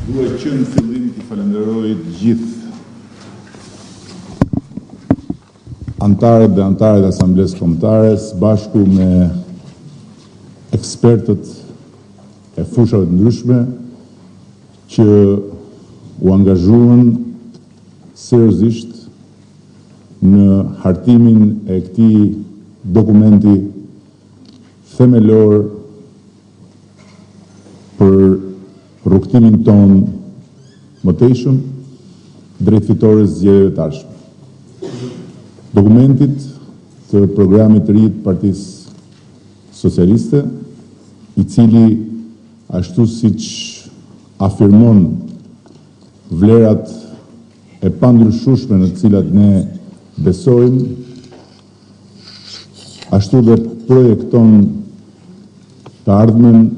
Duhet që në fillim të falenderoj të gjithë antarët dhe antarët e Asamblesë Kombëtare bashku me ekspertët e fushave të ndryshme që u angazhuan seriozisht në hartimin e këtij dokumenti themelor për rrugtimin ton mëtejshëm drejt fitores zgjedhjeve të ardhshme. Dokumentit të programit të ri të Partisë Socialiste, i cili ashtu siç afirmon vlerat e pandryshueshme në të cilat ne besojmë, ashtu dhe projekton të ardhmen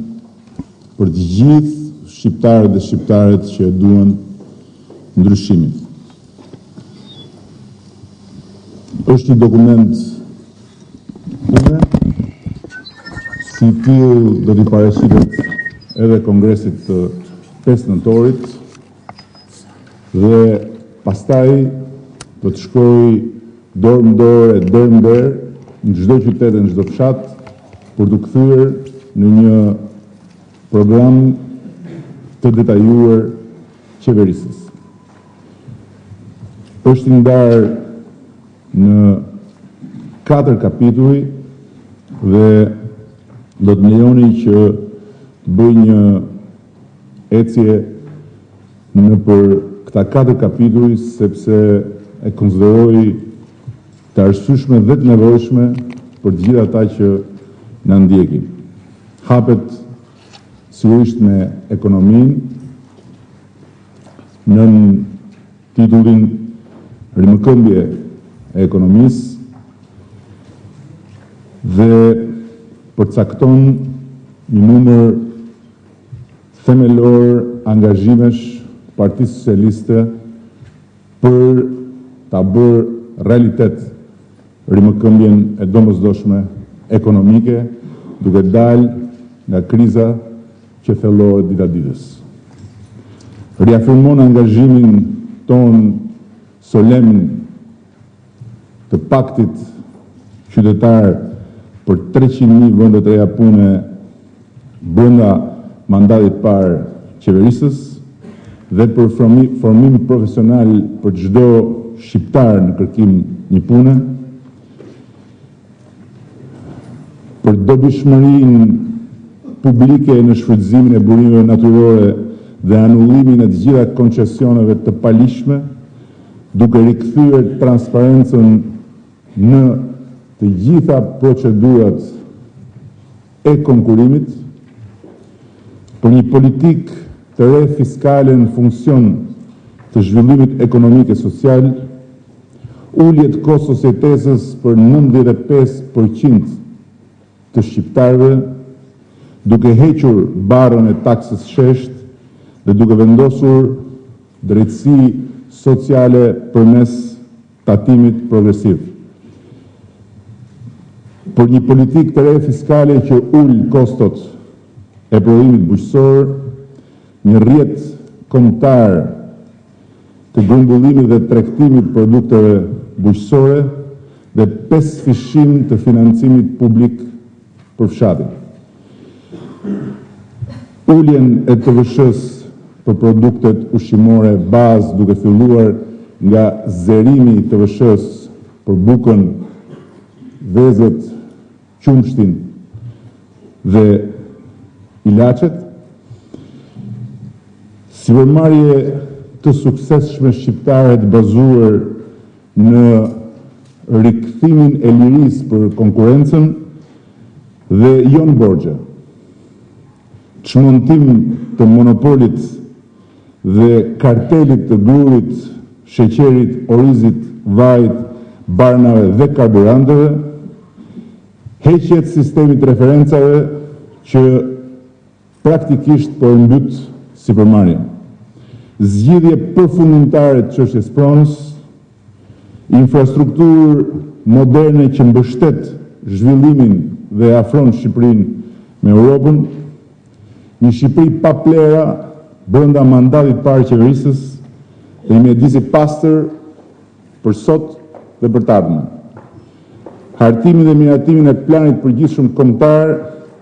për të gjithë shqiptarët dhe shqiptarët që duan ndryshimin. Është një dokument pune, si tillë do t'i paraqiten edhe Kongresit të 5 nëntorit dhe pastaj do të shkojë dorë në dorë e derë në derë në çdo qytet e në çdo fshat për të kthyer në një program të detajuar qeverisës. Është i ndarë në 4 kapituj dhe do të më lejoni që të bëj një ecje në për këta 4 kapituj sepse e konsideroj të arsyeshme dhe të nevojshme për të gjithë ata që na ndjekin. Hapet sigurisht me ekonominë, në titullin Rimëkëmbje e ekonomisë dhe përcakton një numër themelor angazhimesh Partisë Socialiste për ta bërë realitet rimëkëmbjen e domosdoshme ekonomike, duke dalë nga kriza që thellohet dita ditës. Riafirmon angazhimin ton solemn të paktit qytetar për 300.000 vende të reja pune brenda mandatit parë qeverisës dhe për formim profesional për çdo shqiptar në kërkim një pune, për dobishmërinë publike në shfrytëzimin e burimeve natyrore dhe anullimin e të gjitha koncesioneve të palishme, duke rikthyer transparencën në të gjitha procedurat e konkurimit, për një politik të re fiskale në funksion të zhvillimit ekonomik e social, ulje të kosto sojtesës për 95% të shqiptarëve, duke hequr barrën e taksës shesht dhe duke vendosur drejtësi sociale përmes tatimit progresiv. Për një politikë të re fiskale që ul kostot e prodhimit bujqësor, një rrjet kombëtar të grumbullimit dhe tregtimit produkteve bujqësore dhe 5 fishim të financimit publik për fshatin. Uljen e TVSH-s për produktet ushqimore bazë duke filluar nga zerimi i TVSH-s për bukën, vezët, qumshtin dhe ilaçet, sipërmarrje të suksesshme shqiptare të bazuar në rikthimin e lirisë për konkurrencën dhe jo në borxhe. Çmontim të monopolit dhe kartelit të grurit, sheqerit, orizit, vajit, barnave dhe karburanteve, heqjet sistemit referencave që praktikisht po e mbyt sipërmarrjen. Zgjidhje përfundimtare të çështjes pronës, infrastrukturë moderne që mbështet zhvillimin dhe afron Shqipërinë me Europën, një Shqipëri pa plera brenda mandatit parë qeverisës dhe i mjedisi pastër për sot dhe për tardhmen. Hartimin dhe miratimin e planit përgjithshëm kombëtar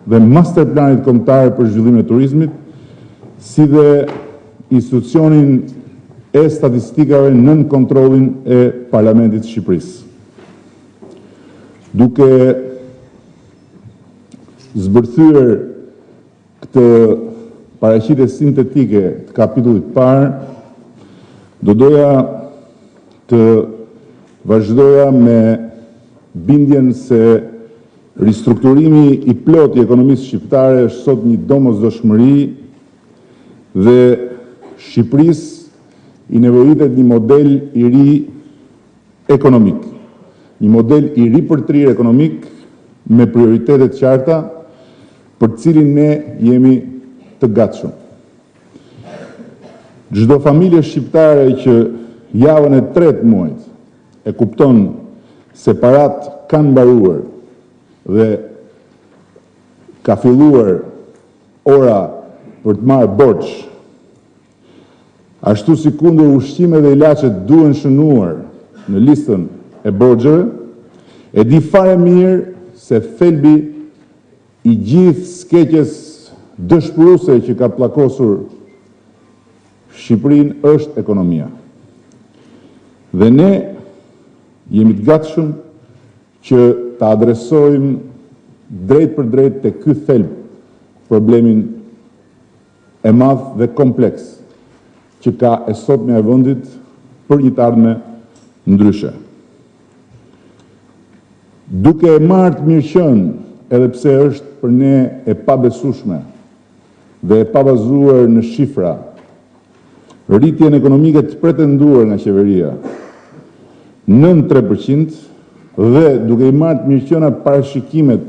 dhe master planit kombëtar për zhvillimin e turizmit, si dhe institucionin e statistikave nën kontrollin e Parlamentit të Shqipërisë. Duke zbërthyer këtë paraqitje sintetike të kapitullit parë, do doja të vazhdoja me bindjen se ristrukturimi i plot i ekonomisë shqiptare është sot një domosdoshmëri dhe Shqipërisë i nevojitet një model i ri ekonomik, një model i ri për trirë ekonomik me prioritetet qarta për cilin ne jemi të gatshëm. Çdo familje shqiptare që javën e 3 muajit e kupton se parat kanë mbaruar dhe ka filluar ora për të marrë borxh, ashtu si kundër ushqime dhe ilaçet duhen shënuar në listën e borxheve, e di fare mirë se thelbi i gjithë skeqjes dëshpëruese që ka pllakosur Shqipërinë është ekonomia. Dhe ne jemi të gatshëm që ta adresojmë drejt për drejt te ky thelb problemin e madh dhe kompleks që ka e sotmja e vendit për një të ardhme ndryshe. Duke e marrë të mirëqen, edhe pse është për ne e pabesueshme dhe e pabazuar në shifra, rritjen ekonomike të pretenduar nga qeveria nën 3% dhe duke i marrë të mirëqena parashikimet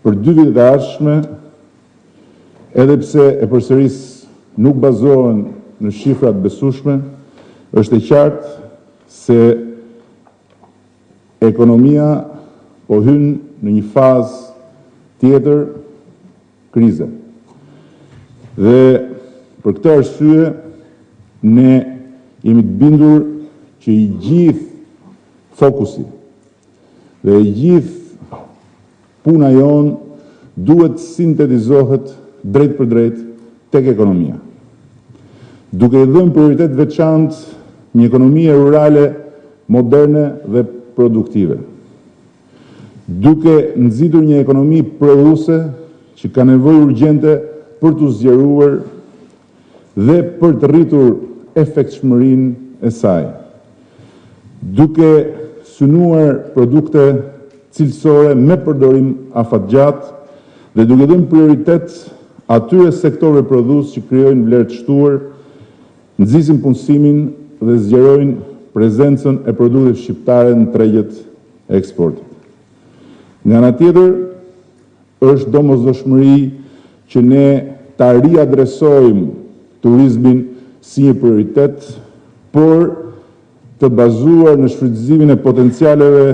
për 2 vitet e ardhshme, edhe pse e përsëris nuk bazohen në shifra të besueshme, është e qartë se ekonomia po hyn në një fazë tjetër krize. Dhe për këtë arsye ne jemi të bindur që i gjithë fokusi dhe i gjithë puna jonë duhet sintetizohet drejt për drejt tek ekonomia. Duke i dhënë prioritet veçantë një ekonomie rurale moderne dhe produktive. Duke nxitur një ekonomi prodhuese që ka nevojë urgjente për të zgjeruar dhe për të rritur efektshmërinë e saj. Duke synuar produkte cilësore me përdorim afatgjat dhe duke dhënë prioritet atyre sektorëve prodhues që krijojnë vlerë të shtuar, nxisin punësimin dhe zgjerojnë prezencën e produkteve shqiptare në tregjet e eksportit. Nga ana tjetër, është domosdoshmëri që ne ta riadresojmë turizmin si një prioritet, por të bazuar në shfrytëzimin e potencialeve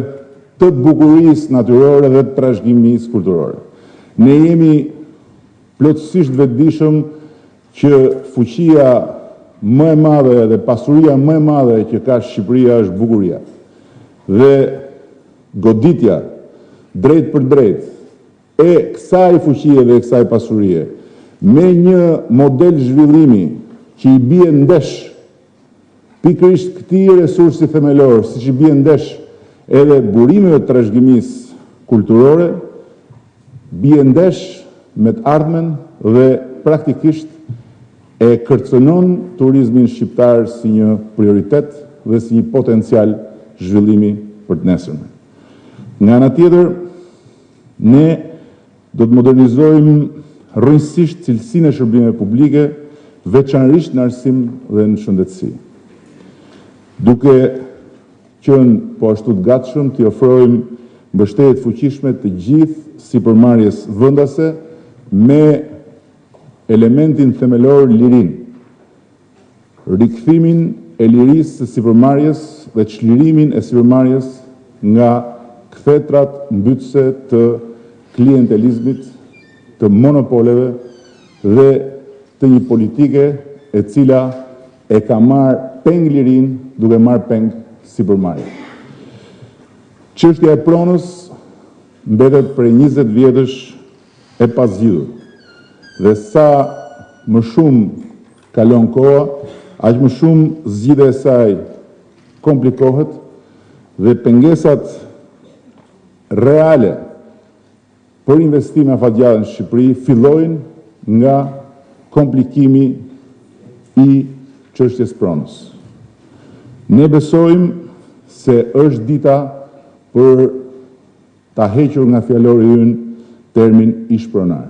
të bukurisë natyrore dhe të trashëgimisë kulturore. Ne jemi plotësisht vetëdijshëm që fuqia më e madhe dhe pasuria më e madhe që ka Shqipëria është bukuria. Dhe goditja drejt për drejt e kësaj fuqie dhe kësaj pasurie me një model zhvillimi që i bie ndesh pikërisht këtij resursi themelor, siç i bie ndesh edhe burimeve të trashëgimisë kulturore, bie ndesh me të ardhmen dhe praktikisht e kërcënon turizmin shqiptar si një prioritet dhe si një potencial zhvillimi për të nesërmen. Nga ana tjetër, ne do të modernizojmë rrënjësisht cilësinë e shërbimeve publike, veçanërisht në arsim dhe në shëndetësi. Duke qenë po ashtu të gatshëm të ofrojmë mbështetje të fuqishme të gjithë sipërmarrjes vendase me elementin themelor lirin, rikthimin e lirisë së sipërmarrjes dhe çlirimin e sipërmarrjes nga kthetrat mbytëse të klientelizmit, të monopoleve dhe të një politike e cila e ka marrë peng lirin duke marrë peng sipërmarrje. Çështja e pronës mbetet prej 20 vjetësh e pazgjidhur. Dhe sa më shumë kalon koha, aq më shumë zgjidhja e saj komplikohet dhe pengesat reale për investime afatgjate në Shqipëri fillojnë nga komplikimi i çështjes pronës. Ne besojmë se është dita për ta hequr nga fjalori ynë termin ish-pronar.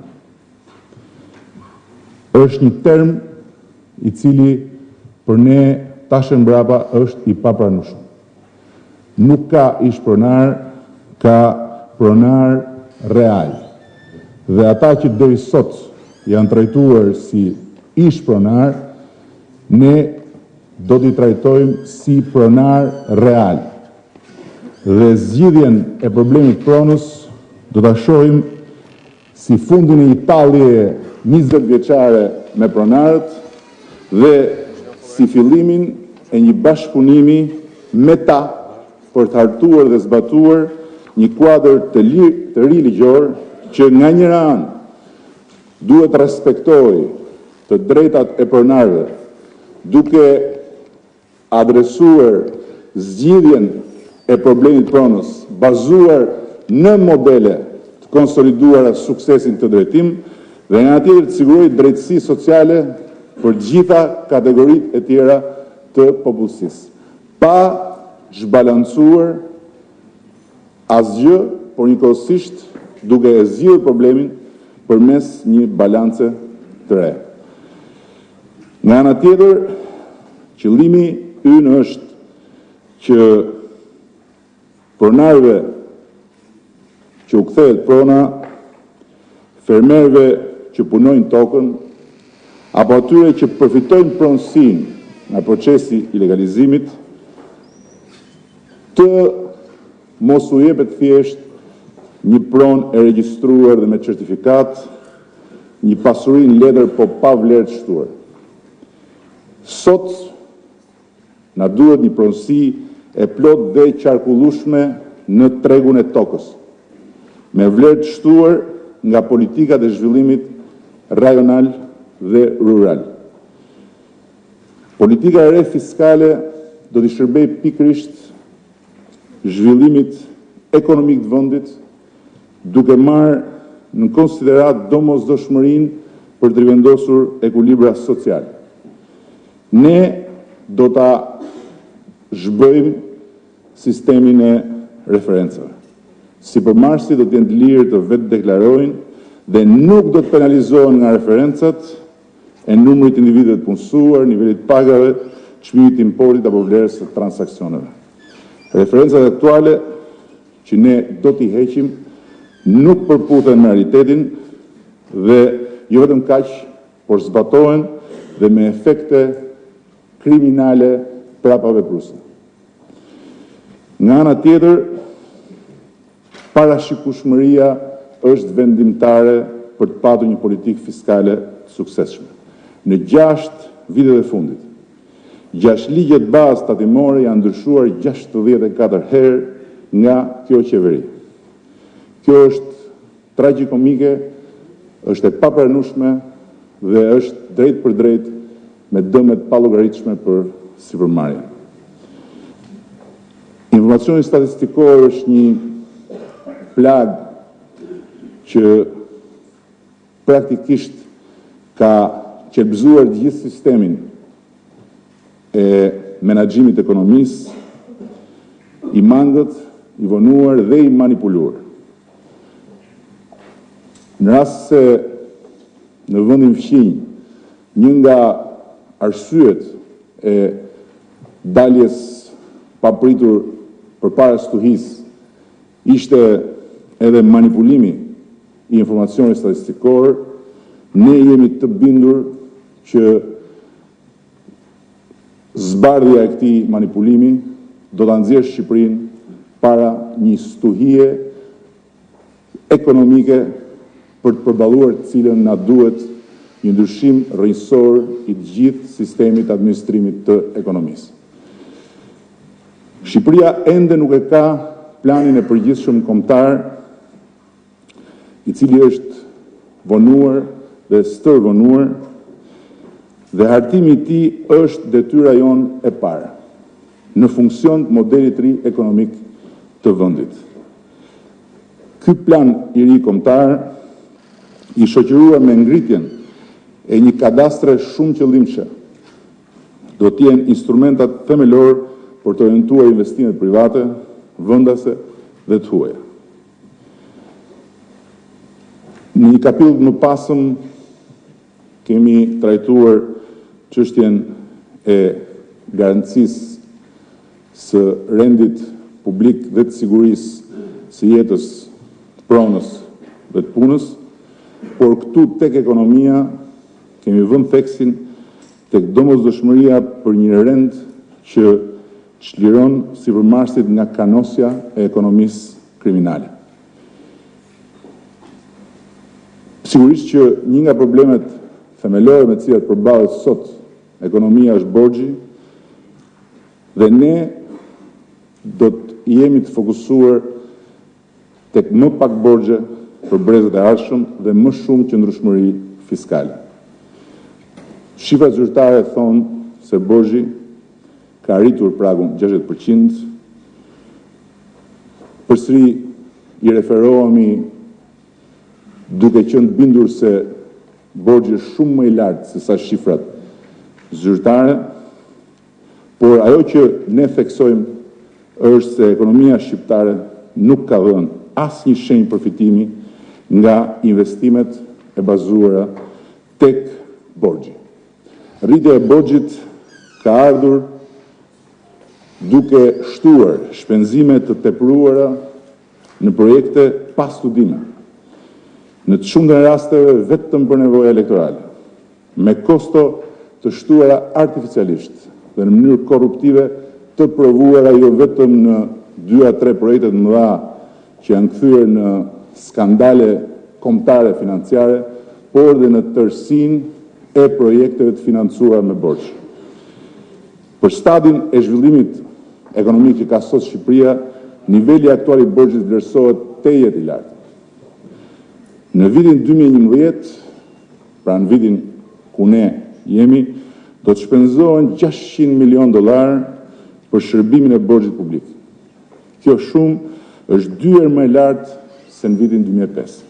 Është një term i cili për ne tash mbrapa është i papranueshëm. Nuk ka ish-pronar, ka pronar real. Dhe ata që deri sot janë trajtuar si ish-pronar, ne do t'i trajtojmë si pronar real. Dhe zgjidhjen e problemit pronës do ta shohim si fundin e një tallje 20 vjeçare me pronarët dhe si fillimin e një bashkëpunimi me ta për të hartuar dhe zbatuar një kuadër të ri ligjor që nga njëra anë duhet respektojë të drejtat e pronarëve duke adresuar zgjidhjen e problemit pronës bazuar në modele të konsoliduara suksesin të drejtim dhe nga tjetër të sigurojë drejtësi sociale për gjitha kategoritë e tjera të popullsisë, pa zhbalancuar asgjë, por njëkohësisht duke e zgjidhur problemin përmes një balance të re. Nga ana tjetër, qëllimi ynë është që pronarëve që u kthehet prona, fermerëve që punojnë tokën, apo atyre që përfitojnë pronësinë nga procesi i legalizimit, të mos u jepet thjesht një pronë e regjistruar dhe me certifikat, një pasuri në letër po pa vlerë të shtuar. Sot na duhet një pronësi e plot dhe qarkullueshme në tregun e tokës, me vlerë të shtuar nga politikat e zhvillimit rajonal dhe rural. Politika e re fiskale do t'i shërbejë pikërisht zhvillimit ekonomik të vendit, duke marrë në konsiderat domosdoshmërinë për të rivendosur ekuilibra social. Ne do ta zhbëjmë sistemin e referencave. Sipërmarrësit do të jenë të lirë të vetë deklarojnë dhe nuk do të penalizohen nga referencat e numrit të individëve të punësuar, nivelit pagave, çmimit të importit apo vlerës së transaksioneve. Referencat aktuale që ne do t'i heqim nuk përputhen me realitetin dhe jo vetëm kaq, por zbatohen dhe me efekte kriminale prapa vepruese. Nga ana tjetër, parashikueshmëria është vendimtare për të patur një politikë fiskale të suksesshme. Në 6 vitet e fundit, 6 ligjet bazë tatimore janë ndryshuar 64 herë nga kjo qeveri. Kjo është tragjikomike, është e papranueshme dhe është drejt për drejt me dëmet pa llogaritshme për sipërmarrjen. Informacioni statistikor është një plagë që praktikisht ka qelbëzuar gjithë sistemin e menaxhimit të ekonomisë, i mangët, i vonuar dhe i manipuluar. Në rast se në vendin fqinj, një nga arsyet e daljes papritur përpara stuhisë ishte edhe manipulimi i informacionit statistikor, ne jemi të bindur që zbardhja e këtij manipulimi do ta nxjerrë Shqipërinë para një stuhie ekonomike për të përballuar të cilën na duhet një ndryshim rrënjësor i gjithë sistemit administrimit të ekonomisë. Shqipëria ende nuk e ka planin e përgjithshëm kombëtar, i cili është vonuar dhe stërvonuar, dhe hartimi i tij është detyra jonë e parë në funksion të modelit të ri ekonomik të vendit. Ky plan i ri kombëtar, i shoqëruar me ngritjen e një kadastre shumë qëllimshme, do të jenë instrumentat themelor për të orientuar investimet private, vendase dhe të huaja. Në një kapitull më pasëm kemi trajtuar çështjen e garancisë së rendit publik dhe të sigurisë së jetës, të pronës dhe të punës, por këtu tek ekonomia kemi vënë theksin tek domosdoshmëria për një rend që çliron sipërmarrësit nga kanosja e ekonomisë kriminale. Sigurisht që një nga problemet themelore me të cilat përballet sot ekonomia është borxhi, dhe ne do të jemi të fokusuar tek më pak borxhe për brezat e ardhshëm dhe më shumë qëndrueshmëri fiskale. Shifrat zyrtare thonë se borxhi ka arritur pragun 60%. Përsëri i referohemi duke qenë bindur se borxhi është shumë më i lartë se sa shifrat zyrtare, por ajo që ne theksojmë është se ekonomia shqiptare nuk ka dhënë asnjë shenjë përfitimi nga investimet e bazuara tek borxhi. Rritja e borxhit ka ardhur duke shtuar shpenzime të tepruara në projekte pa studime, në të shumta rasteve vetëm për nevoja elektorale, me kosto të shtuara artificialisht dhe në mënyrë korruptive të provuara jo vetëm në 2 a 3 projekte të mëdha që janë kthyer në skandale kombëtare financiare, por dhe në tërësinë e projekteve të financuara me borxh. Për stadin e zhvillimit ekonomik që ka sot Shqipëria, niveli aktual i borxhit vlerësohet tejet i lartë. Në vitin 2011, pra në vitin ku ne jemi, do të shpenzohen $600 milion për shërbimin e borxhit publik. Kjo shumë është 2 herë më e lartë se në vitin 2005.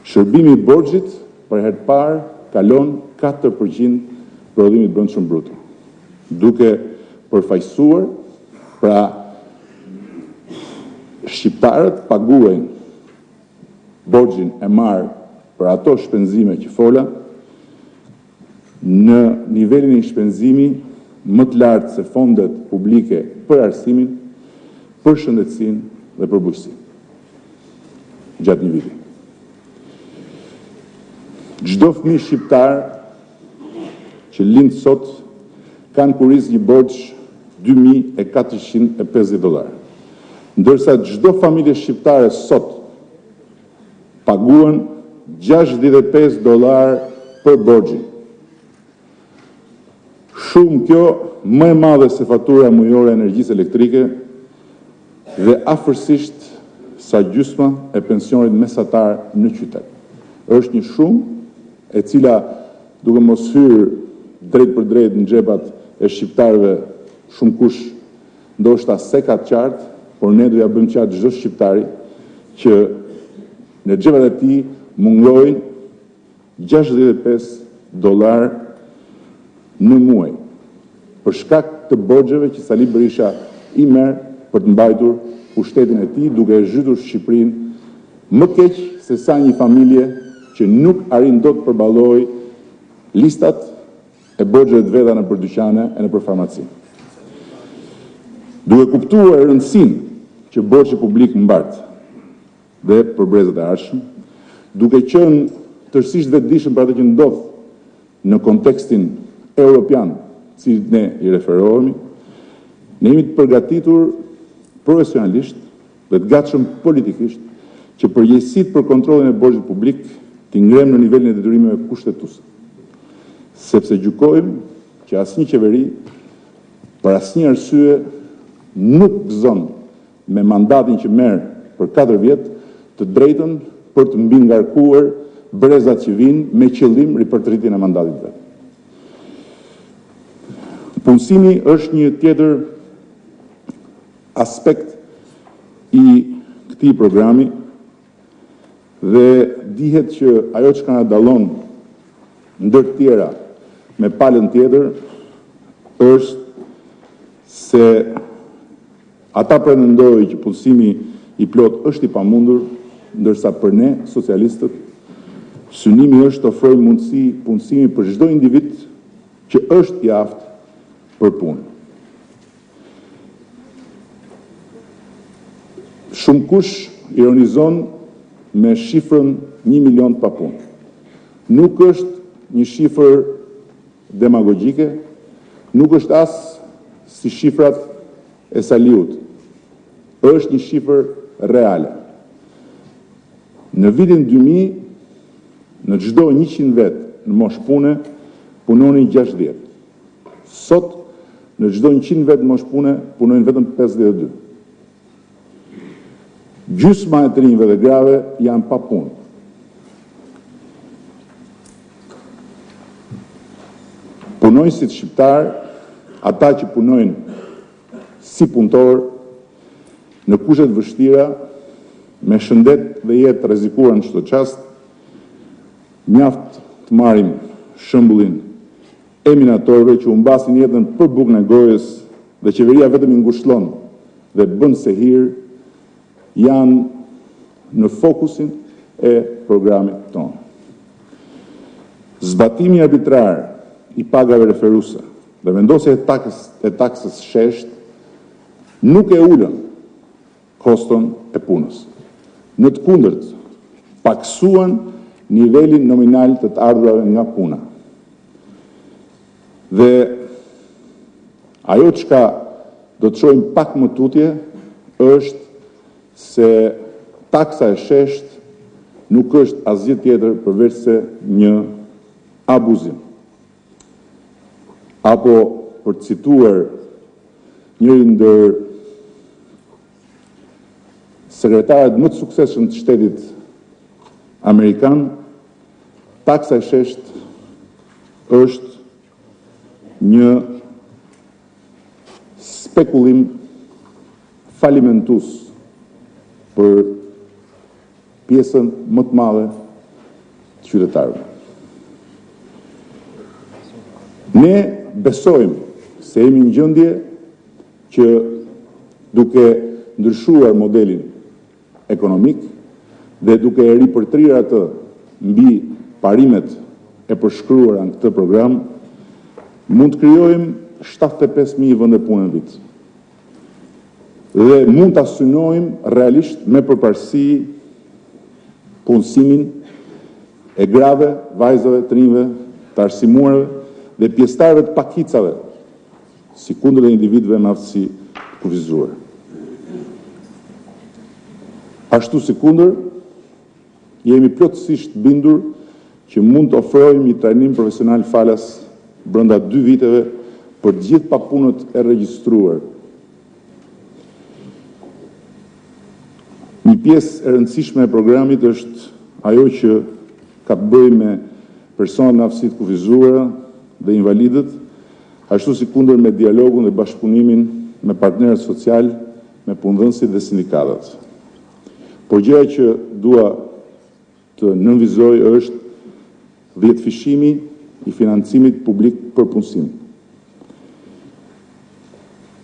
Shërbimi i borxhit për herë të parë kalon 4% prodhimit brendshëm brut, duke përfaqësuar, pra shqiptarët paguajnë borxhin e marrë për ato shpenzime që fola në nivelin e shpenzimi më të lartë se fondet publike për arsimin, për shëndetësinë dhe për bujqësinë gjatë një viti. Çdo fëmijë shqiptar që lind sot kanë kuriz një borxh $2.450, ndërsa çdo familje shqiptare sot paguan $65 për borxhin. Shumë kjo më e madhe se fatura mujore e energjisë elektrike dhe afërsisht sa gjysma e pensionit mesatar në qytet. Është një shumë e cila, duke mos hyrë drejt për drejt në xhepat e shqiptarëve, shumë kush ndoshta se ka të qartë, por ne do ja bëjmë qartë çdo shqiptari që në xhepat e tij mungojnë $65 në muaj, për shkak të borxheve që Sali Berisha i merr për të mbajtur pushtetin e tij, duke zhytur Shqipërinë më keq se sa një familje që nuk arrin dot të përballojë listat e borxheve të veta nëpër dyqane e nëpër farmaci. Duke kuptuar rëndësinë që borxhi publik mbart dhe për brezat e ardhshëm, duke qenë tërësisht vetëdijshëm për atë që ndodh në kontekstin europian, si ne i referohemi, ne jemi të përgatitur profesionalisht dhe të gatshëm politikisht që përgjegjësitë për kontrollin e borxhit publik t'i ngrem në nivelin e detyrimeve kushtetuese. sepse gjykojmë që asnjë qeveri për asnjë arsye nuk gëzon me mandatin që merr për 4 vjet të drejtën për të mbingarkuar brezat që vinë me qëllim ripërtritjen e mandatit vet. Punësimi është një tjetër aspekt i këtij programi dhe dihet që ajo që na dallon ndër tjera me palën tjetër është se ata pretendojnë që punësimi i plot është i pamundur, ndërsa për ne, socialistët, synimi është të ofrojmë mundësi punësimi për çdo individ që është i aftë për punë. Shumë kush ironizon me shifrën 1 milion pa punë. Nuk është një shifër demagogjike, nuk është as si shifrat e Saliut. Është një shifër reale. Në vitin 2000, në çdo 100 vet në moshë pune, punonin 60. Sot, në çdo 100 vet në moshë pune, punojnë vetëm 52. Gjysma e të rinjve dhe grave janë pa punë. Punonjësit shqiptar, ata që punojnë si punëtor, në kushte të vështira, me shëndet dhe jetë të rrezikuara në çdo çast, mjaft të marrim shembullin e minatorëve që humbasin jetën për bukën e gojës dhe qeveria vetëm i ngushëllon dhe bën se hir, janë në fokusin e programit tonë. Zbatimi arbitrar i pagave referuese dhe vendosja e taksës shesht nuk e ulën koston e punës. Në të kundërt, paksuan nivelin nominal të ardhurave nga puna. Dhe ajo çka do të shohim pak më tutje është se taksa e shesht nuk është asgjë tjetër përveç se një abuzim. Apo, për të cituar njëri ndër sekretarët më të suksesshëm të shtetit amerikan, taksa e shesht është një spekullim falimentues për pjesën më të madhe të qytetarëve. Ne besojmë se jemi në gjendje që duke ndryshuar modelin ekonomik dhe duke ripërtrirë atë mbi parimet e përshkruara në këtë program, mund të krijojmë 75.000 vende pune në vit. Dhe mund ta synojmë realisht me përparësi punësimin e grave, vajzave, të rinjve, të arsimuarve dhe pjesëtarëve të pakicave, si kundër e individëve me aftësi të kufizuar. Ashtu si kundër, jemi plotësisht bindur që mund të ofrojmë një trajnim profesional falas brenda 2 viteve për të gjithë papunët e regjistruar. Një pjesë e rëndësishme e programit është ajo që ka të bëjë me personat me aftësi të kufizuara dhe invalidët, ashtu si kundër me dialogun dhe bashkëpunimin me partnerët social, me punëdhënësit dhe sindikatat. Por gjëja që dua të nënvizoj është dhjetëfishimi i financimit publik për punësim.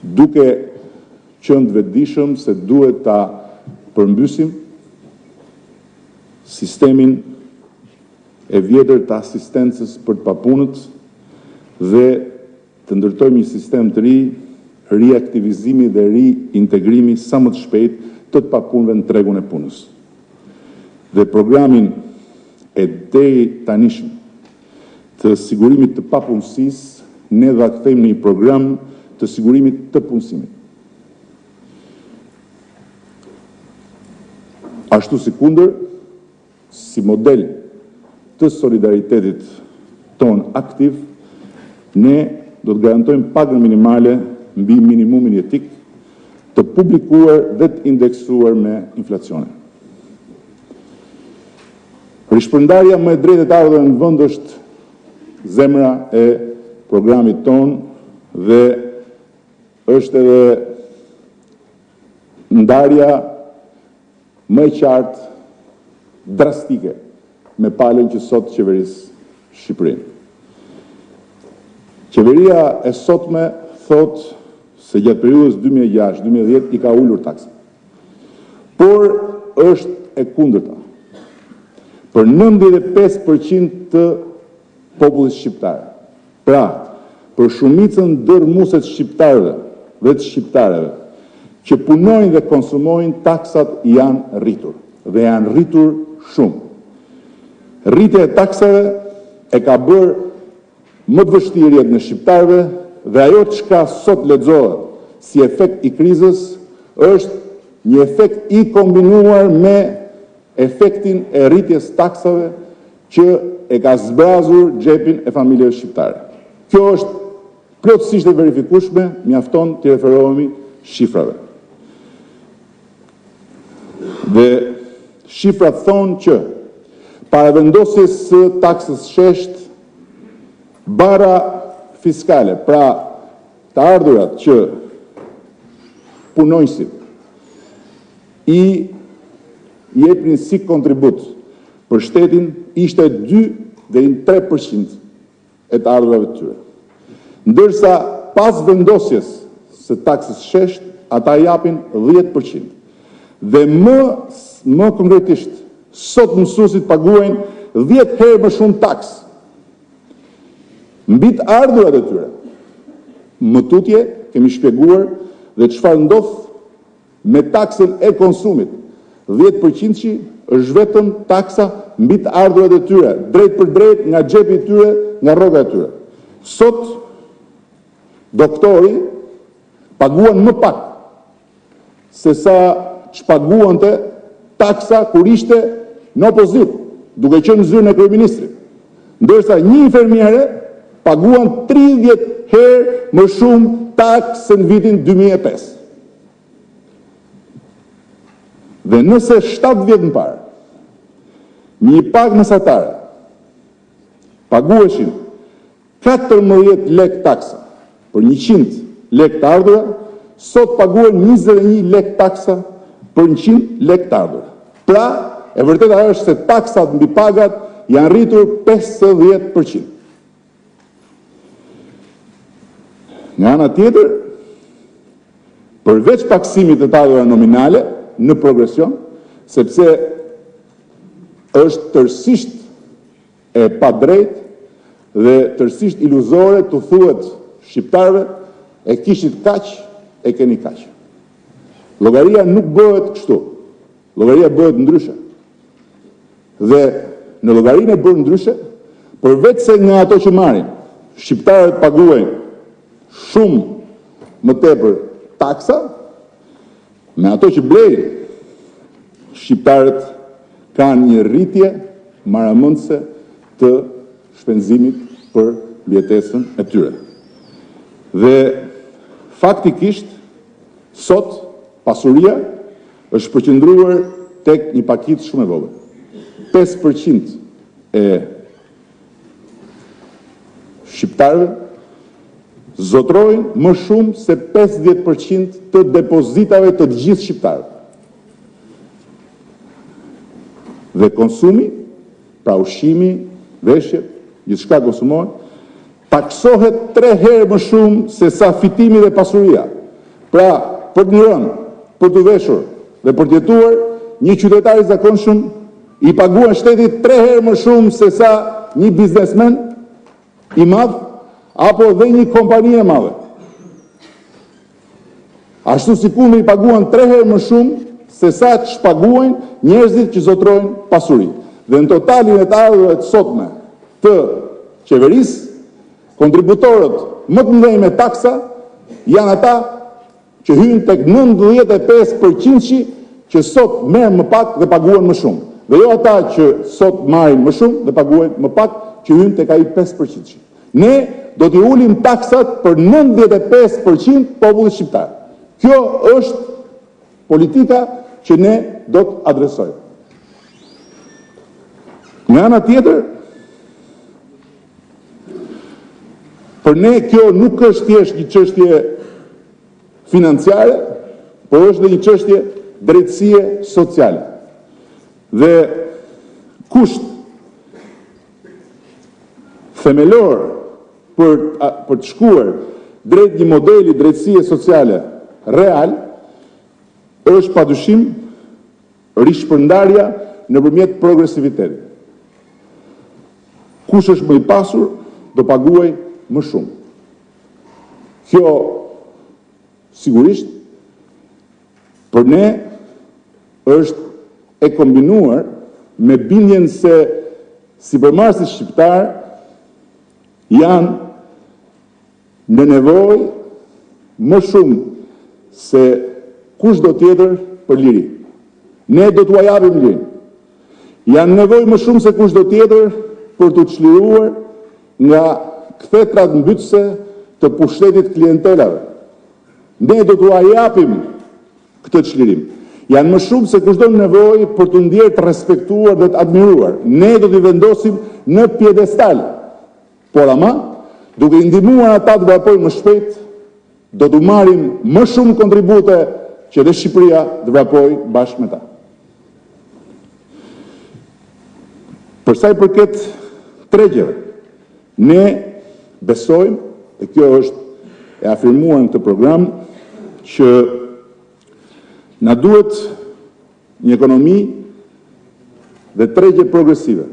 Duke qenë të vetëdijshëm se duhet ta përmbysim sistemin e vjetër të asistencës për të papunët dhe të ndërtojmë një sistem të ri, riaktivizimi dhe riintegrimi sa më të shpejt të papunëve në tregun e punës. Dhe programin e deri tanishëm të sigurimit të papunësisë, ne do ta kthejmë në një program të sigurimit të punësimit. Ashtu si kundër, si model të solidaritetit ton aktiv, ne do të garantojmë pagën minimale mbi minimumin jetik, të publikuar dhe të indeksuar me inflacionin. Rishpërndarja më e drejtë e të ardhurave në vend është zemra e programit ton dhe është edhe ndarja më e qartë, drastike, me palën që sot qeveris Shqipërinë. Qeveria e sotme thot se gjatë periudhës 2006-2010 i ka ullur taksa. Por është e kundërta. Për 95% të popullit shqiptar. Pra, për shumicën dërmuese të shqiptarëve dhe të shqiptareve që punojnë dhe konsumojnë, taksat janë rritur. Dhe janë rritur shumë. Rritja e taksave e ka bërë më të vështirë jetën e shqiptarëve dhe ajo çka sot lexohet si efekt i krizës është një efekt i kombinuar me efektin e rritjes taksave që e ka zbrazur xhepin e familjeve shqiptare. Kjo është plotësisht e verifikueshme, mjafton të referohemi shifrave. Dhe shifrat thonë që para vendosjes së taksës shesht, bara fiskale, pra të ardhurat që punojësit i jepnin si kontribut për shtetin, ishte 2 deri në 3% e të ardhurave të tyre. Ndërsa pas vendosjes së taksës shesht, ata japin 10%. Dhe më konkretisht, sot mësuesit paguajnë 10 herë më shumë taks mbi të ardhurat e tyre. Më tutje kemi shpjeguar dhe çfarë ndodh me taksën e konsumit. 10% është vetëm taksa mbi të ardhurat e tyre, drejt për drejt nga xhepi i tyre, nga rroga e tyre. Sot doktori paguan më pak se sa ç'paguante taksa kur ishte në opozit, duke qenë në zyrën e kryeministrit. Ndërsa një infermiere paguan 30 herë më shumë taksë se në vitin 2005. Dhe nëse 7 vjet më parë, një pagë mesatare pagueshin 14 lek taksa për 100 lek të ardhura, sot paguhen 21 lek taksa për 100 lek të ardhura. Pra, e vërteta është se taksat mbi pagat janë rritur 50%. Nga ana tjetër, përveç paksimit të ardhurave nominale në progresion, sepse është tërësisht e padrejt dhe tërësisht iluzore të thuhet shqiptarëve e kishit kaq, e keni kaq. Llogaria nuk bëhet kështu. Llogaria bëhet ndryshe. Dhe në llogarinë e bërë ndryshe, përveç se nga ato që marrin, shqiptarët paguajnë shumë më tepër taksa, me ato që blejnë, shqiptarët kanë një rritje maramëndse të shpenzimit për mbijetesën e tyre. Dhe faktikisht, sot pasuria është përqendruar tek një pakitë shumë e vogël. 5% e shqiptarëve zotrojnë më shumë se 50% të depozitave të gjithë shqiptarëve. Dhe konsumi, pra ushqimi, veshjet, gjithçka konsumohet, taksohet 3 herë më shumë se sa fitimi dhe pasuria. Pra, për të ngrënë, për të veshur dhe për të jetuar, një qytetar i zakonshëm i paguan shtetit 3 herë më shumë se sa një biznesmen i madh apo dhe një kompani e madhe. Ashtu sikur i paguan 3 herë më shumë se sa ç'paguajnë njerëzit që zotrojnë pasuri. Dhe në totalin e të ardhurave të sotme të qeverisë, kontributorët më të mëdhenj me taksa janë ata që hynë tek 95% që sot merren më pak dhe paguan më shumë. Dhe jo ata që sot marrin më shumë dhe paguajnë më pak, që hynë tek ai 5%. Ne do t'i ulim taksat për 95% popullit shqiptar. Kjo është politika që ne do të adresojmë. Nga ana tjetër, për ne kjo nuk është thjesht një çështje financiare, por është dhe një çështje drejtësie sociale. Dhe kusht themelor për të shkuar drejt një modeli drejtësie sociale real është padyshim rishpërndarja nëpërmjet progresivitetit. Kush është më i pasur do paguaj më shumë. Kjo sigurisht për ne është e kombinuar me bindjen se sipërmarrësit shqiptar janë në nevojë më shumë se kushdo tjetër për liri. Ne do t'ua japim lirin. Janë nevojë më shumë se kushdo tjetër për të çliruar nga kthetrat mbytëse të pushtetit klientelave. Ne do t'ua japim këtë çlirim. Janë më shumë se kushdo nevojë për të ndjerë të respektuar dhe të admiruar. Ne do t'i vendosim në piedestal. Por ama, duke i ndihmuar ata të vrapojnë më shpejt, do t'u marrim më shumë kontribute që dhe Shqipëria të vrapojë bashkë me ta. Për sa i përket tregjeve, ne besojmë, e kjo është e afirmuar në këtë program, që na duhet një ekonomi dhe tregje progresive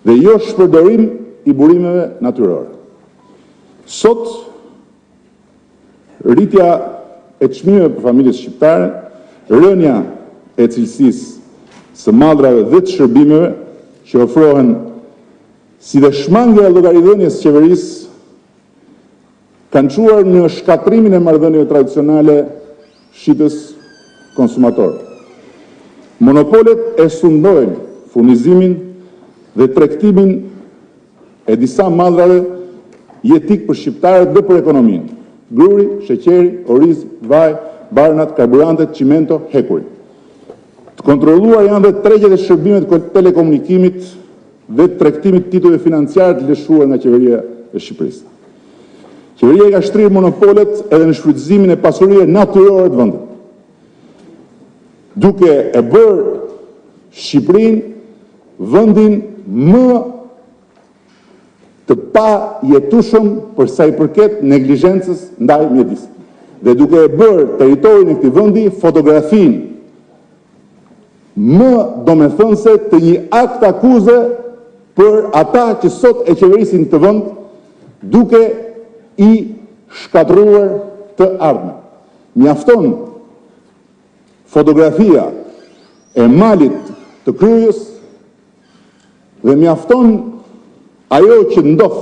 dhe jo shpërdorim i burimeve natyrore. Sot, rritja e çmimeve për familjet shqiptare, rënja e cilësisë së madrave dhe të shërbimeve që ofrohen si dhe shmangja e llogaridhënies qeverisë kanë çuar në shkatrimin e marrëdhënieve tradicionale shitës konsumator. Monopolet e sundojnë furnizimin dhe tregtimin e disa madrave jetik për shqiptarët dhe për ekonominë. Gruri, sheqeri, orizi, vaj, barnat, karburantet, çimento, hekuri. Të kontrolluar janë dhe tregjet e shërbimet të telekomunikimit dhe tregtimit të titujve financiar të lëshuar nga qeveria e Shqipërisë. Qeveria ka shtrirë monopolet edhe në shfrytëzimin e pasurive natyrore të vendit, duke e bërë Shqipërinë vendin më të pa jetueshëm për sa i përket neglizhencës ndaj mjedisit. Dhe duke e bërë territorin e këtij vendi fotografinë më domethënëse të një akt akuze për ata që sot e qeverisin të vend, duke i shkatruar të ardhmen. Mjafton fotografia e malit të Kryes dhe mjafton ajo që ndodh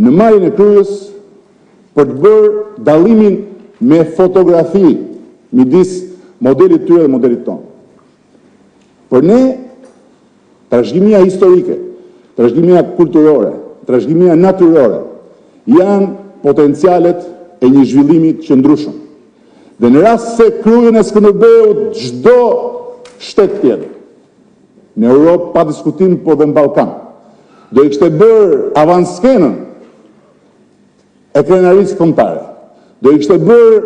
në malin e Kryes për të bërë dallimin me fotografi midis modelit tyre dhe modelit tonë. Për ne, trashëgimia historike, trashëgimia kulturore, trashëgimia natyrore janë potencialet e një zhvillimi të qëndrueshëm. Dhe në rast se kryejnë e Skënderbeut çdo shtet tjetër, në Europë pa diskutim, po dhe në Ballkan, do i kishte bërë avanskenën e krenarisë kombëtare, do i kishte bërë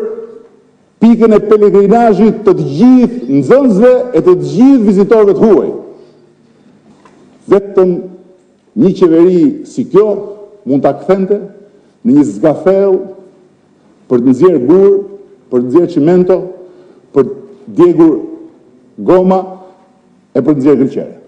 pikën e pelegrinazhit të gjithë nxënësve e të gjithë vizitorëve të huaj. Vetëm një qeveri si kjo mund ta kthente në një zgafell për të nxjerrë gur, për të nxjerrë çimento, për të djegur goma e për të nxjerrë gërqere.